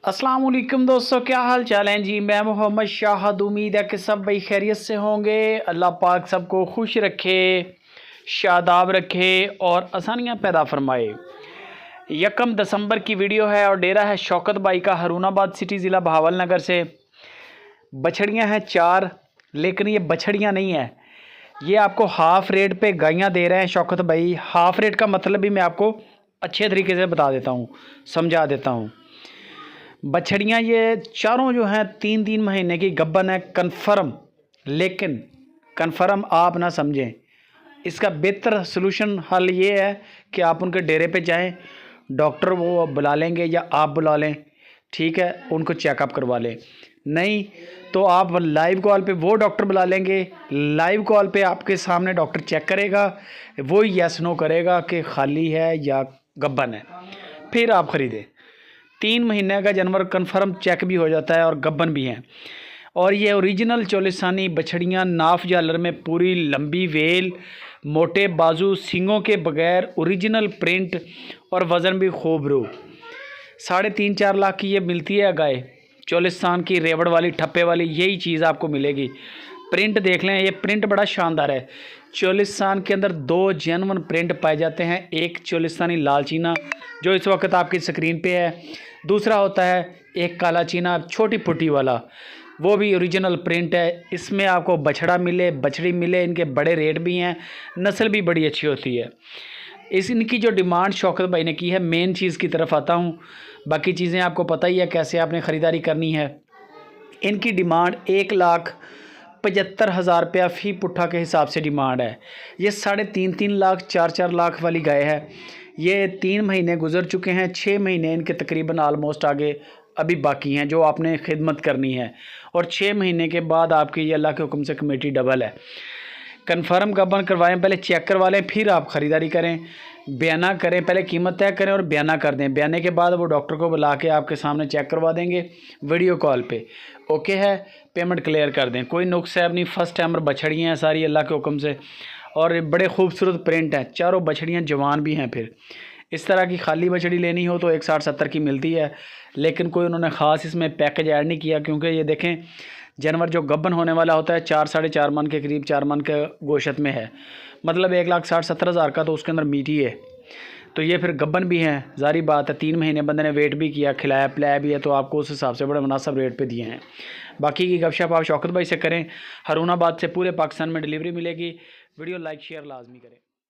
अस्सलाम वालेकुम दोस्तों, क्या हाल चाल हैं जी। मैं मोहम्मद शाहद। उम्मीद है कि सब भाई खैरियत से होंगे। अल्लाह पाक सबको खुश रखे, शादाब रखे और आसानियाँ पैदा फरमाए। 1 दिसंबर की वीडियो है और डेरा है शौकत भाई का हरूनाबाद सिटी ज़िला बहावल नगर से। बछड़ियाँ हैं 4, लेकिन ये बछड़ियाँ नहीं है, ये आपको हाफ़ रेट पे गायें दे रहे हैं शौकत भाई। हाफ़ रेट का मतलब भी मैं आपको अच्छे तरीके से बता देता हूँ, समझा देता हूँ। बछड़ियाँ ये चारों जो हैं 3-3 महीने की गब्बन है कन्फर्म, लेकिन कन्फर्म आप ना समझें। इसका बेहतर सलूशन हल ये है कि आप उनके डेरे पे जाएं, डॉक्टर वो बुला लेंगे या आप बुला लें, ठीक है, उनको चेकअप करवा लें। नहीं तो आप लाइव कॉल पे वो डॉक्टर बुला लेंगे, लाइव कॉल पे आपके सामने डॉक्टर चेक करेगा, वो यस नो करेगा कि खाली है या गब्बन है, फिर आप ख़रीदें। 3 महीने का जानवर कन्फर्म चेक भी हो जाता है और गब्बन भी हैं। और ये ओरिजिनल चोलिस्तानी बछड़ियाँ नाफ जालर में पूरी लंबी वेल, मोटे बाजू, सींगों के बगैर, ओरिजिनल प्रिंट और वज़न भी खूब रू। 3.5-4 लाख की ये मिलती है गाय। चोलिस्तान की रेवड़ वाली, ठप्पे वाली, यही चीज़ आपको मिलेगी। प्रिंट देख लें, ये प्रिंट बड़ा शानदार है। चोलिस्तान के अंदर 2 जेन्युइन प्रिंट पाए जाते हैं। एक चोलिस्तानी लाल चीना जो इस वक्त आपकी स्क्रीन पे है, दूसरा होता है एक काला चीना छोटी फुटी वाला, वो भी ओरिजिनल प्रिंट है। इसमें आपको बछड़ा मिले, बछड़ी मिले, इनके बड़े रेट भी हैं, नस्ल भी बड़ी अच्छी होती है। इनकी जो डिमांड शौकत भाई ने की है, मेन चीज़ की तरफ आता हूँ। बाकी चीज़ें आपको पता ही है कैसे आपने ख़रीदारी करनी है। इनकी डिमांड 1,75,000 रुपया फ़ी पुट्ठा के हिसाब से डिमांड है। ये 3.5-3 लाख, 4-4 लाख वाली गाय है। ये 3 महीने गुजर चुके हैं, 6 महीने इनके तकरीबन आलमोस्ट आगे अभी बाकी हैं जो आपने खिदमत करनी है। और 6 महीने के बाद आपकी ये अल्लाह के हुक्म से कमेटी डबल है। कन्फर्म गब्बन करवाएं, पहले चेक करवा लें, फिर आप ख़रीदारी करें, बयाना करें, पहले कीमत तय करें और बयाना कर दें। बयाने के बाद वो डॉक्टर को बुला के आपके सामने चेक करवा देंगे वीडियो कॉल पे। ओके है, पेमेंट क्लियर कर दें, कोई नुक्स है नहीं। फर्स्ट टाइमर बछड़ियाँ हैं सारी अल्लाह के हुक्म से और बड़े खूबसूरत प्रिंट हैं। चारों बछड़ियाँ जवान भी हैं। फिर इस तरह की खाली बछड़ी लेनी हो तो 160-70 की मिलती है, लेकिन कोई उन्होंने ख़ास इसमें पैकेज ऐड नहीं किया, क्योंकि ये देखें जानवर जो गब्बन होने वाला होता है 4-4.5 मन के करीब, 4 मन के गोशत में है, मतलब 1,60,70,000 का तो उसके अंदर मीट ही है। तो ये फिर गब्बन भी हैं, ज़ाहिर बात है। 3 महीने बंदे ने वेट भी किया, खिलाया पिलाया भी है, तो आपको उस हिसाब से बड़े मुनासिब रेट पे दिए हैं। बाकी की गपशप आप शौकत भाई से करें। हरूनाबाद से पूरे पाकिस्तान में डिलीवरी मिलेगी। वीडियो लाइक शेयर लाजमी करें।